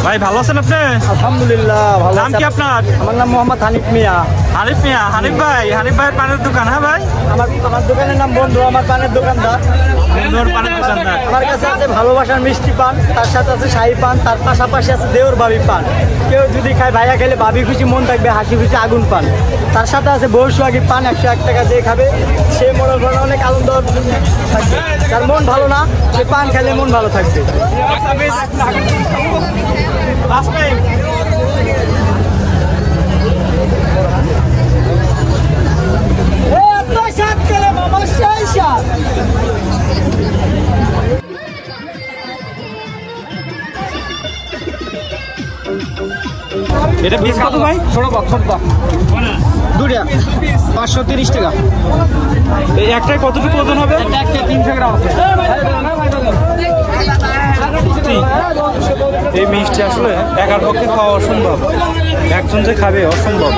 ভাই ভালো আছেন আপনি? আলহামদুলিল্লাহ ভালো। নাম কি আপনার? আমার নাম মোহাম্মদ হানিফ মিয়া। হানিফ মিয়া, হানিফ ভাইয়ের পানের দোকান। হ্যাঁ ভাই, আমার দোকানের নাম বন্ধু, আমার পানের দোকানদার। বন্ধুর পানের দোকানদার। আমার কাছে আছে ভালোবাসার মিষ্টি পান, তার সাথে আছে শাহী পান, তার পাশাপাশি আছে দেওর বাবি পান। কেউ যদি খায় ভাইয়া খেলে বাবি খুশি মন থাকবে, হাসি খুশি আগুন পান। তার সাথে আছে বৌসুয়াগি পান, 101 টাকা দিয়ে খাবে সে মনে করেন অনেক আনন্দ থাকবে। যার মন ভালো না সে পান খেলে মন ভালো থাকবে। এটা পিস কত ভাই? দুটা 530 টাকা। এই একটাই কতটুকু ওজন হবে? 300 গ্রাম আছে। এই মিষ্টি আসলে একার পক্ষে খাওয়া অসম্ভব, একজন যে খাবে অসম্ভব।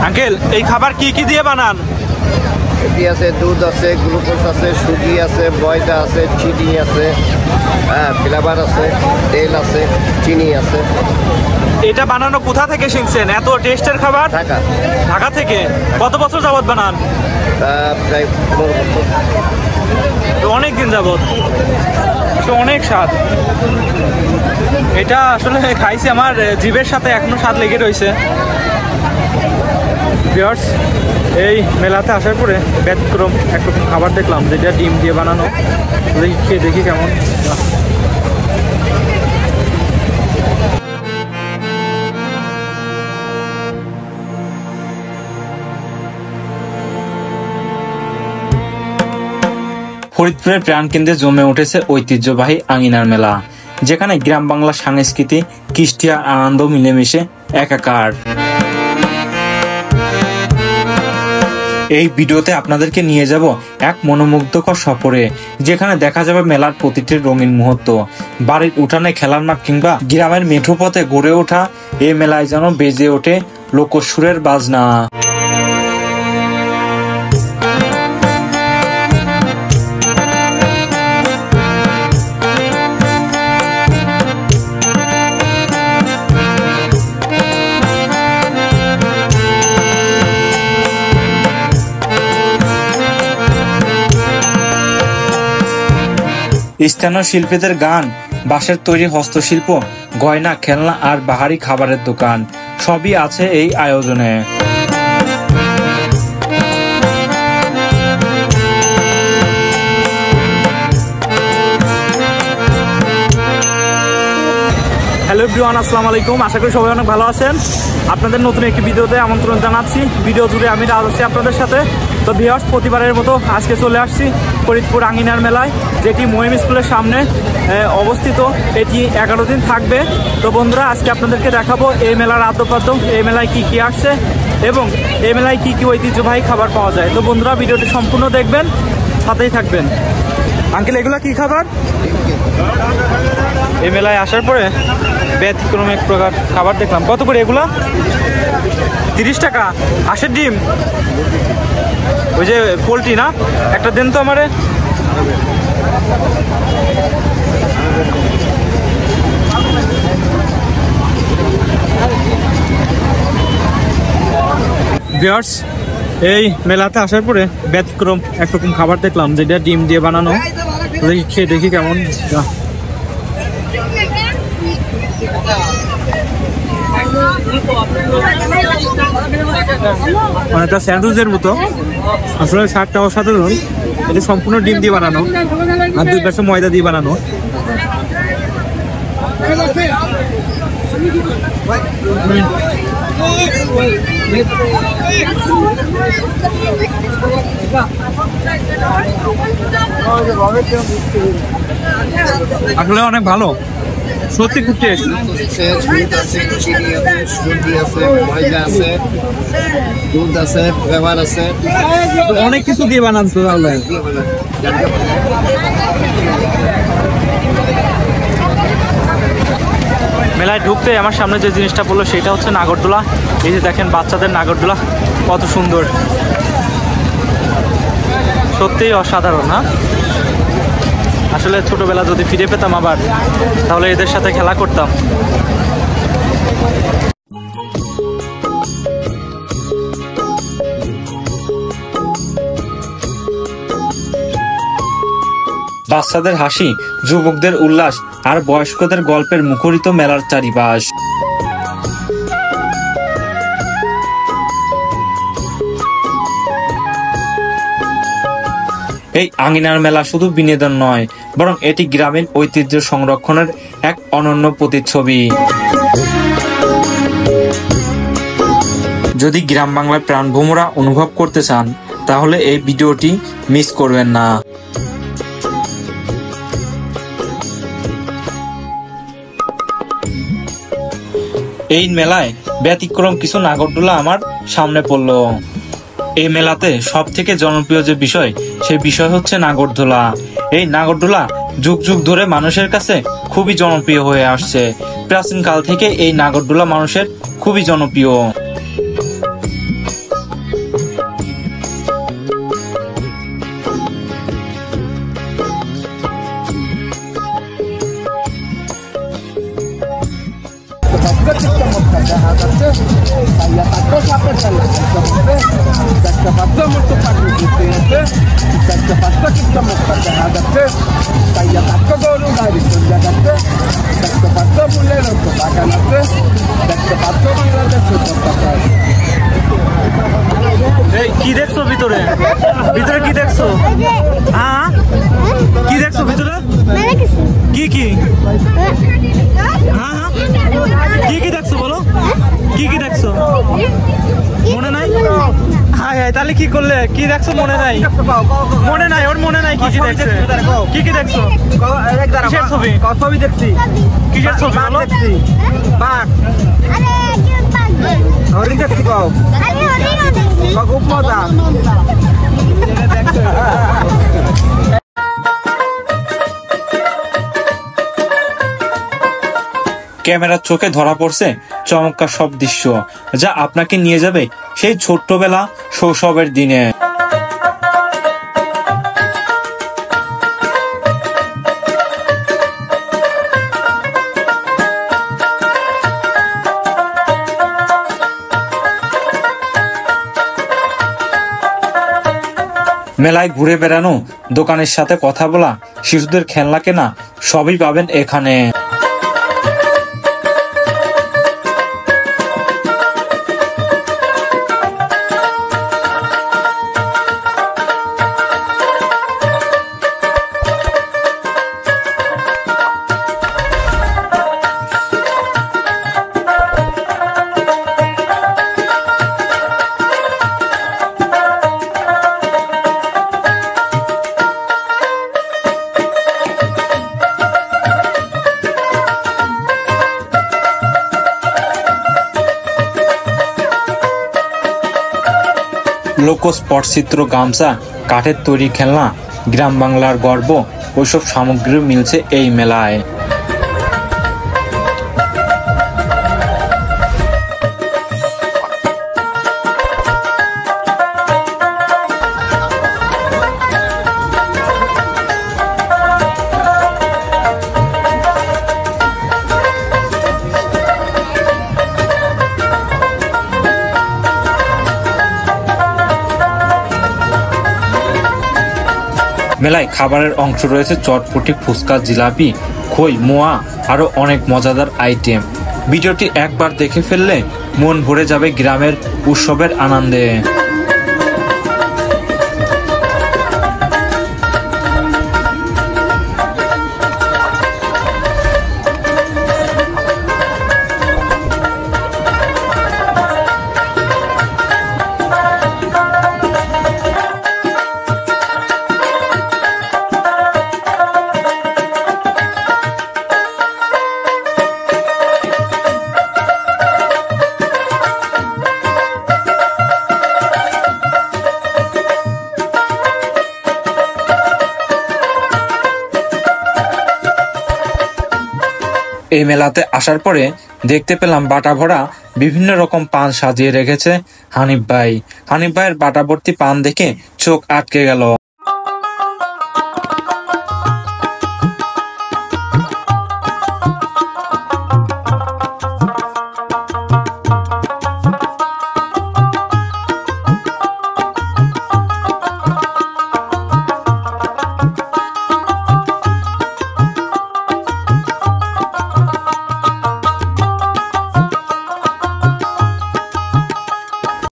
আঙ্কেল, এই খাবার কি কি দিয়ে বানান? এটি আছে, দুধ আছে, গ্লুকোজ আছে, সুজি আছে, ময়দা আছে, চিনি আছে, ফ্লেভার আছে, তেল আছে, চিনি আছে। এটা বানানো কোথা থেকে শিখছেন? এত টেস্টের খাবার? ঢাকা থেকে। কত বছর যাবত বানান? প্রায় 15 বছর। অনেক দিন যাবত। অনেক স্বাদ। এটা আসলে খাইছি, আমার জিভের সাথে এখনো স্বাদ লেগে রয়েছে। ভিউয়ার্স, এই মেলাতে আসার পরে ব্যতিক্রম একরকম খাবার দেখলাম, যেটা ডিম দিয়ে বানানো। খেয়ে দেখি কেমন। ফরিদপুরের প্রাণকেন্দ্রে জমে উঠেছে ঐতিহ্যবাহী আঙিনার মেলা, যেখানে গ্রাম বাংলা সংস্কৃতি, কৃষ্টি আর আনন্দ মিলেমিশে একাকার। এই ভিডিওতে আপনাদেরকে নিয়ে যাব এক মনোমুগ্ধকর সফরে, যেখানে দেখা যাবে মেলার প্রতিটি রঙিন মুহূর্ত। বাড়ির উঠানে খেলার মাঠ কিংবা গ্রামের মেঠো পথে গড়ে ওঠা এই মেলায় যেন বেজে ওঠে লোকসুরের বাজনা। স্থানীয় শিল্পীদের গান, বাঁশের তৈরি হস্তশিল্প, গয়না, খেলনা আর বাহারি খাবারের দোকান সবই আছে এই আয়োজনে। হ্যালো এভরিওয়ান, আসসালামু আলাইকুম। আশা করি সবাই অনেক ভালো আছেন। আপনাদের নতুন একটি ভিডিওতে আমন্ত্রণ জানাচ্ছি। ভিডিও জুড়ে আমি রাজ আছি আপনাদের সাথে। তো ভিউয়ার্স, প্রতিবারের মতো আজকে চলে আসছি ফরিদপুর আঙিনার মেলায়, যেটি মহিম স্কুলের সামনে অবস্থিত। এটি 11 দিন থাকবে। তো বন্ধুরা, আজকে আপনাদেরকে দেখাবো এই মেলার আদ্যপাদ্য, এই মেলায় কি কি আসছে এবং এই মেলায় কি কি ঐতিহ্যবাহী খাবার পাওয়া যায়। তো বন্ধুরা, ভিডিওটি সম্পূর্ণ দেখবেন, সাথেই থাকবেন। আঙ্কেল, এগুলো কি খাবার? এই মেলায় আসার পরে ব্যতিক্রম এক প্রকার খাবার দেখলাম। কত করে এগুলা? 30 টাকা হাঁসের ডিম, ওই যে পোলট্রি না, একটা দেন তো আমারে। ভিউয়ার্স, এই মেলাতে আসার পরে ব্যতিক্রম একরকম খাবার দেখলাম, যেটা ডিম দিয়ে বানানো। দেখি খেয়ে দেখি কেমন। অনেকটা স্যান্ডউইচের মতো, আসলে স্বাদটা অসাধারণ। এটা সম্পূর্ণ ডিম দিয়ে বানানো আর 2 পাশে ময়দা দিয়ে বানানো। আসলে অনেক ভালো, সত্যি খুব টেস্ট। দুধ আছে, ফ্লেভার আছে, অনেক কিছু দিয়ে বানান তো তাহলে। মেলায় ঢুকতে আমার সামনে যে জিনিসটা পড়লো সেটা হচ্ছে নাগরদোলা। এই যে দেখেন বাচ্চাদের নাগরদোলা কত সুন্দর, সত্যিই অসাধারণ না? আসলে ছোটবেলা যদি ফিরে পেতাম আবার, তাহলে এদের সাথে খেলা করতাম। বাচ্চাদের হাসি, যুবকদের উল্লাস আর বয়স্কদের গল্পের মুখরিত মেলার চারিপাশ। এই আঙিনার মেলা শুধু বিনোদন নয়, বরং এটি গ্রামীণ ঐতিহ্য সংরক্ষণের এক অনন্য প্রতিচ্ছবি। যদি গ্রাম বাংলার প্রাণভোমরা অনুভব করতে চান, তাহলে এই ভিডিওটি মিস করবেন না। এই মেলায় ব্যতিক্রম কিছু নাগরদোলা আমার সামনে পড়লো। এই মেলাতে সব থেকে জনপ্রিয় যে বিষয়, সেই বিষয় হচ্ছে নাগরদোলা। এই নাগরদোলা যুগ যুগ ধরে মানুষের কাছে খুবই জনপ্রিয় হয়ে আসছে। প্রাচীন কাল থেকে এই নাগরদোলা মানুষের খুবই জনপ্রিয়। কি দেখছো ভিতরে? ভিতরে কি দেখছো? হ্যাঁ, কি দেখছো ভিতরে? কি কি? হ্যাঁ হ্যাঁ, কি কি দেখছো বলো? কি কি দেখছো? মনে নাই? হ্যাঁ হ্যাঁ, তাহলে কি করলে? কি দেখছো মনে নাই? মনে নাই, ওর মনে নাই কি কি দেখছে। কি কি দেখছো? কিসের ছবি? ছবি দেখছি। কিসের ছবি বলো? বাঘ, হরিণ দেখছি। খুব মজা। ক্যামেরার চোখে ধরা পড়ছে চমৎকার সব দৃশ্য, যা আপনাকে নিয়ে যাবে সেই ছোট্টবেলা শৈশবের দিনে। মেলায় ঘুরে বেড়ানো, দোকানের সাথে কথা বলা, শিশুদের খেলনা কেনা, সবই পাবেন এখানে। লোকজ পটচিত্র, গামছা, কাঠের তৈরি খেলনা, গ্রাম বাংলার গর্ব, ওইসব সামগ্রী মিলছে এই মেলায়। মেলায় খাবারের অংশ রয়েছে চটপটি, ফুচকা, জিলাপি, খই, মোয়া, আরো অনেক মজাদার আইটেম। ভিডিওটি একবার দেখে ফেললে মন ভরে যাবে গ্রামের উৎসবের আনন্দে। এই মেলাতে আসার পরে দেখতে পেলাম বাটা ভরা বিভিন্ন রকম পান সাজিয়ে রেখেছে হানিফ ভাই। হানিফ ভাইয়ের বাটা ভর্তি পান দেখে চোখ আটকে গেল।